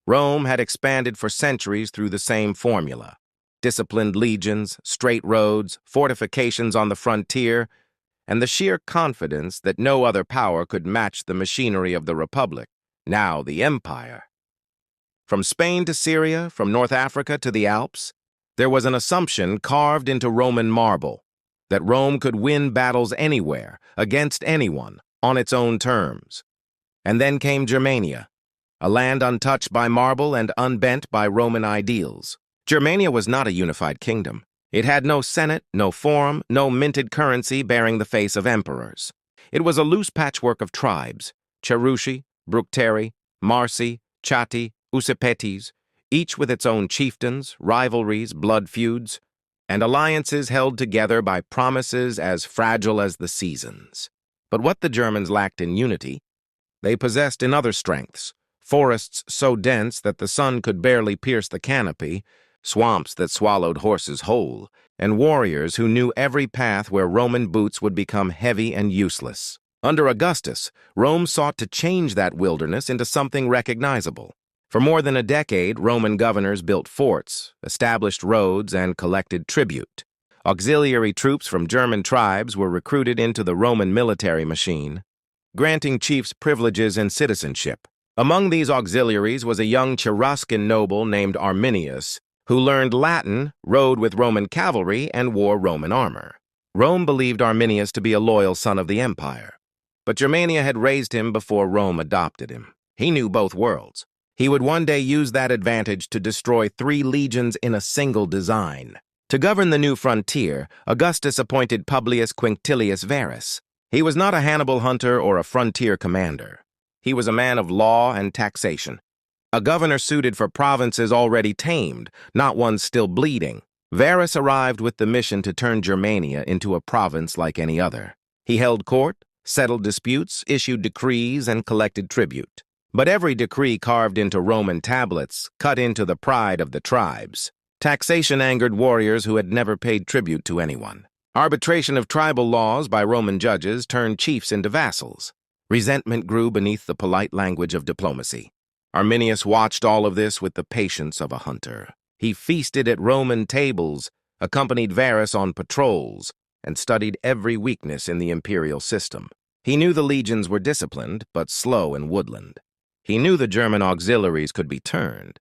Rome had expanded for centuries through the same formula. Disciplined legions, straight roads, fortifications on the frontier, and the sheer confidence that no other power could match the machinery of the Republic, now the Empire. From Spain to Syria, from North Africa to the Alps, there was an assumption carved into Roman marble that Rome could win battles anywhere, against anyone, on its own terms. And then came Germania, a land untouched by marble and unbent by Roman ideals. Germania was not a unified kingdom. It had no senate, no forum, no minted currency bearing the face of emperors. It was a loose patchwork of tribes, Cherusci, Bructeri, Marsi, Chatti, Usipetes, each with its own chieftains, rivalries, blood feuds, and alliances held together by promises as fragile as the seasons. But what the Germans lacked in unity, they possessed in other strengths: forests so dense that the sun could barely pierce the canopy, swamps that swallowed horses whole, and warriors who knew every path where Roman boots would become heavy and useless. Under Augustus, Rome sought to change that wilderness into something recognizable. For more than a decade, Roman governors built forts, established roads, and collected tribute. Auxiliary troops from German tribes were recruited into the Roman military machine, granting chiefs privileges and citizenship. Among these auxiliaries was a young Cheruscan noble named Arminius, who learned Latin, rode with Roman cavalry, and wore Roman armor. Rome believed Arminius to be a loyal son of the empire, but Germania had raised him before Rome adopted him. He knew both worlds. He would one day use that advantage to destroy 3 legions in a single design. To govern the new frontier, Augustus appointed Publius Quinctilius Varus. He was not a Hannibal hunter or a frontier commander. He was a man of law and taxation, a governor suited for provinces already tamed, not ones still bleeding. Varus arrived with the mission to turn Germania into a province like any other. He held court, settled disputes, issued decrees, and collected tribute. But every decree carved into Roman tablets cut into the pride of the tribes. Taxation angered warriors who had never paid tribute to anyone. Arbitration of tribal laws by Roman judges turned chiefs into vassals. Resentment grew beneath the polite language of diplomacy. Arminius watched all of this with the patience of a hunter. He feasted at Roman tables, accompanied Varus on patrols, and studied every weakness in the imperial system. He knew the legions were disciplined, but slow in woodland. He knew the German auxiliaries could be turned.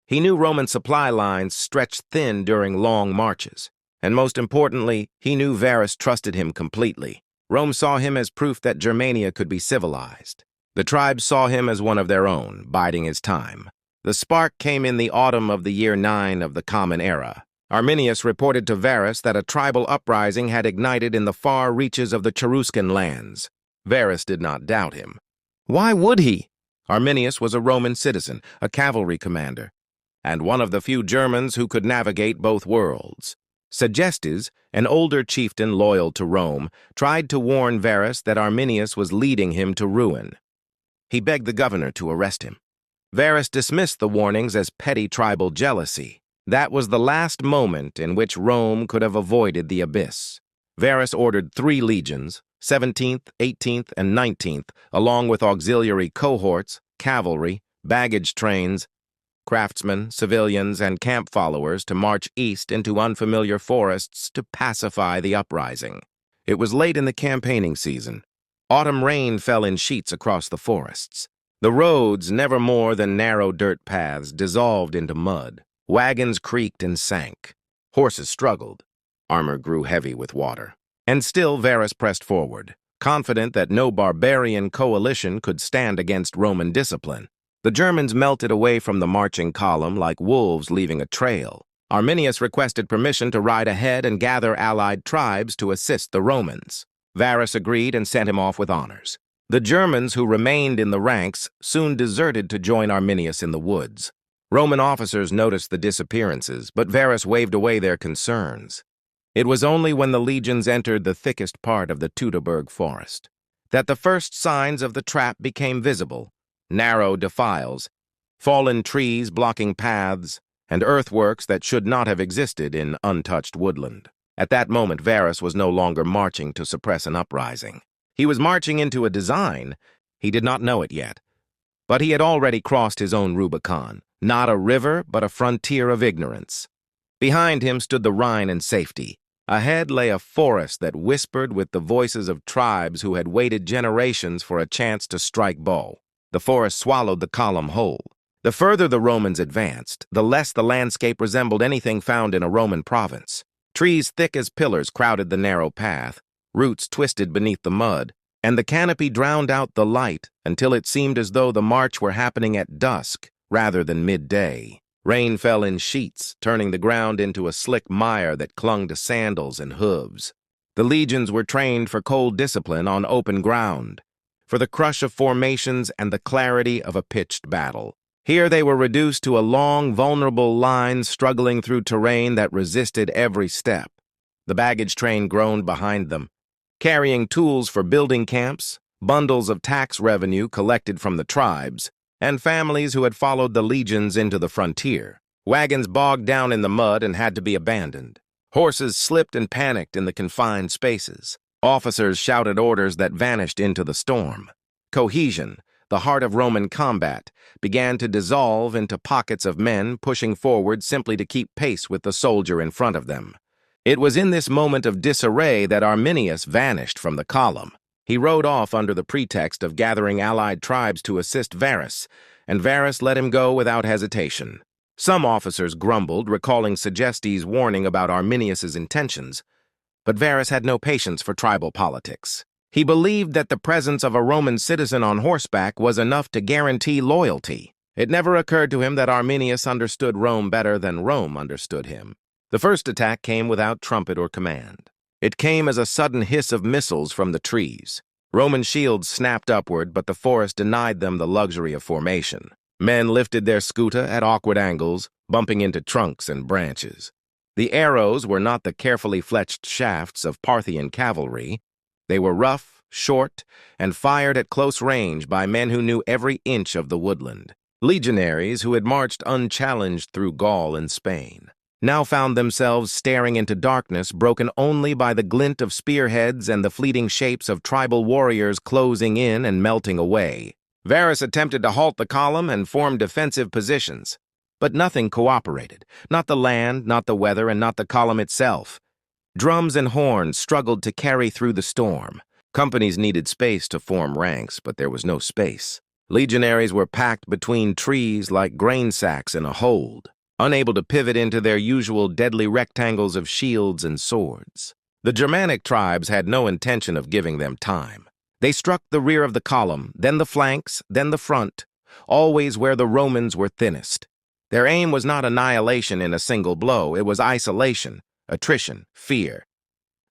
He knew Roman supply lines stretched thin during long marches. And most importantly, he knew Varus trusted him completely. Rome saw him as proof that Germania could be civilized. The tribes saw him as one of their own, biding his time. The spark came in the autumn of the year 9 of the Common Era. Arminius reported to Varus that a tribal uprising had ignited in the far reaches of the Cheruscan lands. Varus did not doubt him. Why would he? Arminius was a Roman citizen, a cavalry commander, and one of the few Germans who could navigate both worlds. Segestes, an older chieftain loyal to Rome, tried to warn Varus that Arminius was leading him to ruin. He begged the governor to arrest him. Varus dismissed the warnings as petty tribal jealousy. That was the last moment in which Rome could have avoided the abyss. Varus ordered 3 legions, 17th, 18th, and 19th, along with auxiliary cohorts, cavalry, baggage trains, craftsmen, civilians, and camp followers to march east into unfamiliar forests to pacify the uprising. It was late in the campaigning season. Autumn rain fell in sheets across the forests. The roads, never more than narrow dirt paths, dissolved into mud. Wagons creaked and sank. Horses struggled. Armor grew heavy with water. And still Varus pressed forward, confident that no barbarian coalition could stand against Roman discipline. The Germans melted away from the marching column like wolves leaving a trail. Arminius requested permission to ride ahead and gather allied tribes to assist the Romans. Varus agreed and sent him off with honors. The Germans who remained in the ranks soon deserted to join Arminius in the woods. Roman officers noticed the disappearances, but Varus waved away their concerns. It was only when the legions entered the thickest part of the Teutoburg Forest that the first signs of the trap became visible: narrow defiles, fallen trees blocking paths, and earthworks that should not have existed in untouched woodland. At that moment, Varus was no longer marching to suppress an uprising. He was marching into a design. He did not know it yet. But he had already crossed his own Rubicon. Not a river, but a frontier of ignorance. Behind him stood the Rhine in safety. Ahead lay a forest that whispered with the voices of tribes who had waited generations for a chance to strike bow. The forest swallowed the column whole. The further the Romans advanced, the less the landscape resembled anything found in a Roman province. Trees thick as pillars crowded the narrow path, roots twisted beneath the mud, and the canopy drowned out the light until it seemed as though the march were happening at dusk rather than midday. Rain fell in sheets, turning the ground into a slick mire that clung to sandals and hooves. The legions were trained for cold discipline on open ground, for the crush of formations and the clarity of a pitched battle. Here they were reduced to a long, vulnerable line struggling through terrain that resisted every step. The baggage train groaned behind them, carrying tools for building camps, bundles of tax revenue collected from the tribes, and families who had followed the legions into the frontier. Wagons bogged down in the mud and had to be abandoned. Horses slipped and panicked in the confined spaces. Officers shouted orders that vanished into the storm. Cohesion, the heart of Roman combat, began to dissolve into pockets of men pushing forward simply to keep pace with the soldier in front of them. It was in this moment of disarray that Arminius vanished from the column. He rode off under the pretext of gathering allied tribes to assist Varus, and Varus let him go without hesitation. Some officers grumbled, recalling Segestes' warning about Arminius's intentions, but Varus had no patience for tribal politics. He believed that the presence of a Roman citizen on horseback was enough to guarantee loyalty. It never occurred to him that Arminius understood Rome better than Rome understood him. The first attack came without trumpet or command. It came as a sudden hiss of missiles from the trees. Roman shields snapped upward, but the forest denied them the luxury of formation. Men lifted their scuta at awkward angles, bumping into trunks and branches. The arrows were not the carefully fletched shafts of Parthian cavalry. They were rough, short, and fired at close range by men who knew every inch of the woodland. Legionaries who had marched unchallenged through Gaul and Spain now found themselves staring into darkness broken only by the glint of spearheads and the fleeting shapes of tribal warriors closing in and melting away. Varus attempted to halt the column and form defensive positions, but nothing cooperated. Not the land, not the weather, and not the column itself. Drums and horns struggled to carry through the storm. Companies needed space to form ranks, but there was no space. Legionaries were packed between trees like grain sacks in a hold, unable to pivot into their usual deadly rectangles of shields and swords. The Germanic tribes had no intention of giving them time. They struck the rear of the column, then the flanks, then the front, always where the Romans were thinnest. Their aim was not annihilation in a single blow, it was isolation, attrition, fear.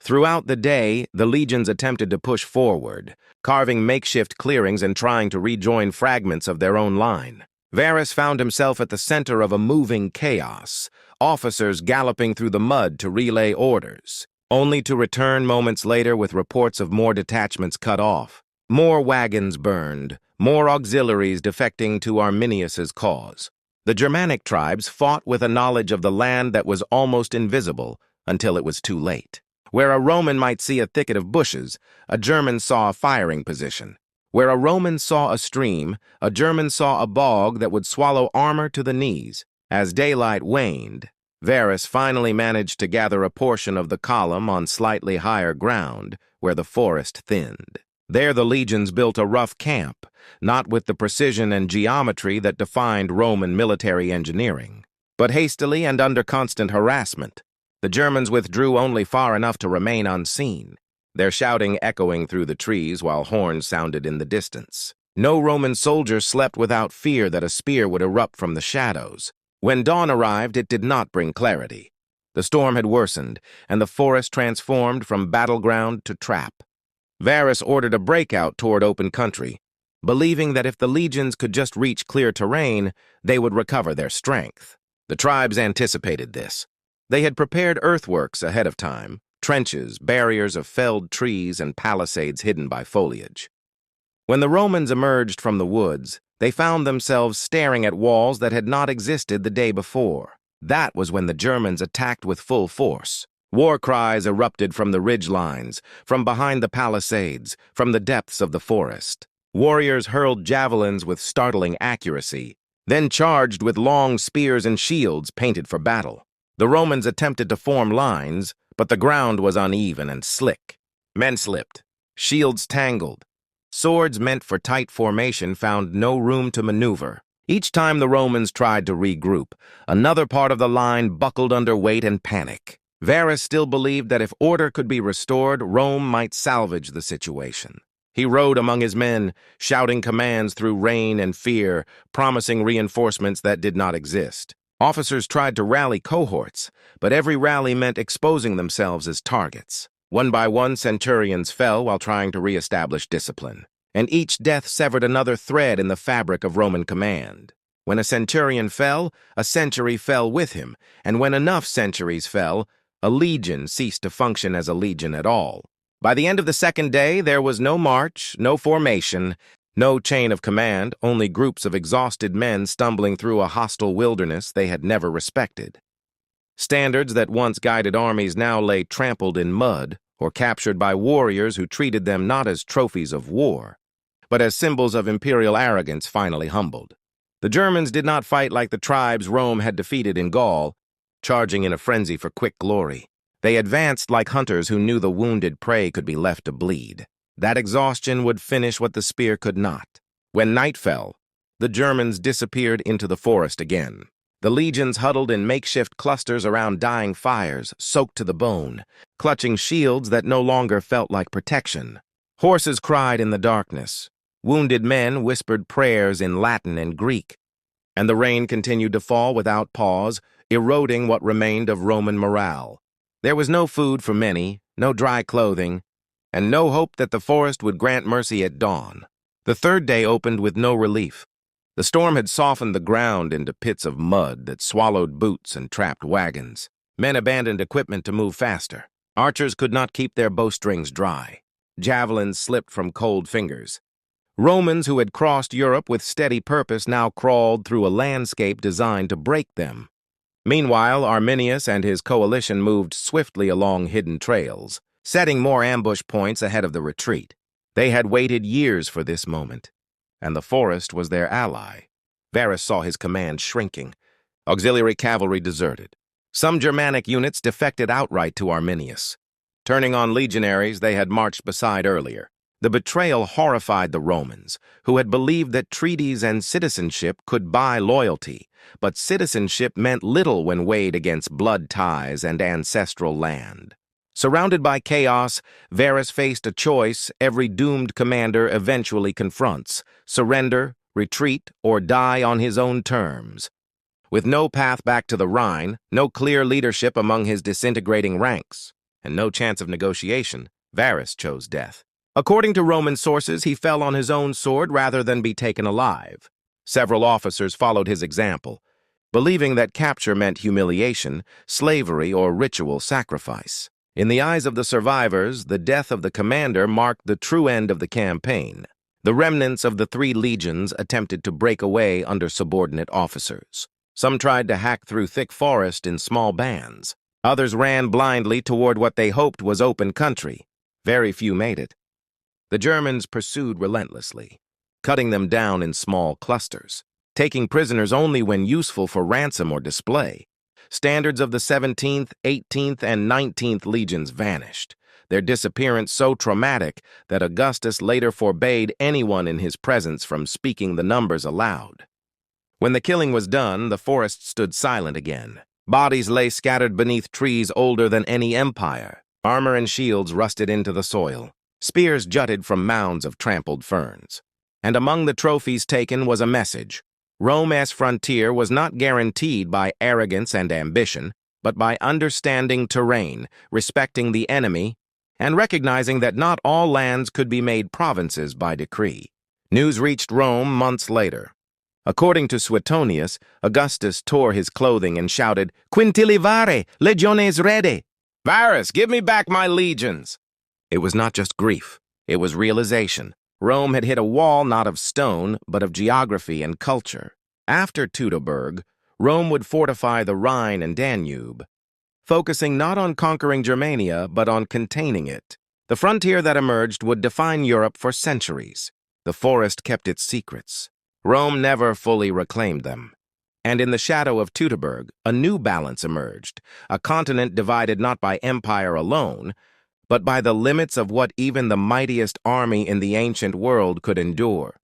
Throughout the day, the legions attempted to push forward, carving makeshift clearings and trying to rejoin fragments of their own line. Varus found himself at the center of a moving chaos, officers galloping through the mud to relay orders, only to return moments later with reports of more detachments cut off, more wagons burned, more auxiliaries defecting to Arminius's cause. The Germanic tribes fought with a knowledge of the land that was almost invisible until it was too late. Where a Roman might see a thicket of bushes, a German saw a firing position. Where a Roman saw a stream, a German saw a bog that would swallow armor to the knees. As daylight waned, Varus finally managed to gather a portion of the column on slightly higher ground, where the forest thinned. There the legions built a rough camp, not with the precision and geometry that defined Roman military engineering, but hastily and under constant harassment. The Germans withdrew only far enough to remain unseen, their shouting echoing through the trees while horns sounded in the distance. No Roman soldier slept without fear that a spear would erupt from the shadows. When dawn arrived, it did not bring clarity. The storm had worsened, and the forest transformed from battleground to trap. Varus ordered a breakout toward open country, believing that if the legions could just reach clear terrain, they would recover their strength. The tribes anticipated this. They had prepared earthworks ahead of time, trenches, barriers of felled trees, and palisades hidden by foliage. When the Romans emerged from the woods, they found themselves staring at walls that had not existed the day before. That was when the Germans attacked with full force. War cries erupted from the ridge lines, from behind the palisades, from the depths of the forest. Warriors hurled javelins with startling accuracy, then charged with long spears and shields painted for battle. The Romans attempted to form lines, but the ground was uneven and slick. Men slipped, shields tangled. Swords meant for tight formation found no room to maneuver. Each time the Romans tried to regroup, another part of the line buckled under weight and panic. Varus still believed that if order could be restored, Rome might salvage the situation. He rode among his men, shouting commands through rain and fear, promising reinforcements that did not exist. Officers tried to rally cohorts, but every rally meant exposing themselves as targets. One by one, centurions fell while trying to reestablish discipline, and each death severed another thread in the fabric of Roman command. When a centurion fell, a century fell with him, and when enough centuries fell, a legion ceased to function as a legion at all. By the end of the second day, there was no march, no formation, no chain of command, only groups of exhausted men stumbling through a hostile wilderness they had never respected. Standards that once guided armies now lay trampled in mud or captured by warriors who treated them not as trophies of war, but as symbols of imperial arrogance finally humbled. The Germans did not fight like the tribes Rome had defeated in Gaul, charging in a frenzy for quick glory. They advanced like hunters who knew the wounded prey could be left to bleed. That exhaustion would finish what the spear could not. When night fell, the Germans disappeared into the forest again. The legions huddled in makeshift clusters around dying fires, soaked to the bone, clutching shields that no longer felt like protection. Horses cried in the darkness. Wounded men whispered prayers in Latin and Greek. And the rain continued to fall without pause, eroding what remained of Roman morale. There was no food for many, no dry clothing, and no hope that the forest would grant mercy at dawn. The third day opened with no relief. The storm had softened the ground into pits of mud that swallowed boots and trapped wagons. Men abandoned equipment to move faster. Archers could not keep their bowstrings dry. Javelins slipped from cold fingers. Romans who had crossed Europe with steady purpose now crawled through a landscape designed to break them. Meanwhile, Arminius and his coalition moved swiftly along hidden trails, setting more ambush points ahead of the retreat. They had waited years for this moment, and the forest was their ally. Varus saw his command shrinking. Auxiliary cavalry deserted. Some Germanic units defected outright to Arminius, turning on legionaries they had marched beside earlier. The betrayal horrified the Romans, who had believed that treaties and citizenship could buy loyalty, but citizenship meant little when weighed against blood ties and ancestral land. Surrounded by chaos, Varus faced a choice every doomed commander eventually confronts: surrender, retreat, or die on his own terms. With no path back to the Rhine, no clear leadership among his disintegrating ranks, and no chance of negotiation, Varus chose death. According to Roman sources, he fell on his own sword rather than be taken alive. Several officers followed his example, believing that capture meant humiliation, slavery, or ritual sacrifice. In the eyes of the survivors, the death of the commander marked the true end of the campaign. The remnants of the 3 legions attempted to break away under subordinate officers. Some tried to hack through thick forest in small bands. Others ran blindly toward what they hoped was open country. Very few made it. The Germans pursued relentlessly, cutting them down in small clusters, taking prisoners only when useful for ransom or display. Standards of the 17th, 18th, and 19th Legions vanished, their disappearance so traumatic that Augustus later forbade anyone in his presence from speaking the numbers aloud. When the killing was done, the forest stood silent again. Bodies lay scattered beneath trees older than any empire. Armor and shields rusted into the soil. Spears jutted from mounds of trampled ferns. And among the trophies taken was a message. Rome's frontier was not guaranteed by arrogance and ambition, but by understanding terrain, respecting the enemy, and recognizing that not all lands could be made provinces by decree. News reached Rome months later. According to Suetonius, Augustus tore his clothing and shouted, "Quintili Varus, legiones rede!" "Varus, give me back my legions!" It was not just grief, it was realization. Rome had hit a wall not of stone, but of geography and culture. After Teutoburg, Rome would fortify the Rhine and Danube, focusing not on conquering Germania, but on containing it. The frontier that emerged would define Europe for centuries. The forest kept its secrets. Rome never fully reclaimed them. And in the shadow of Teutoburg, a new balance emerged, a continent divided not by empire alone, but by the limits of what even the mightiest army in the ancient world could endure.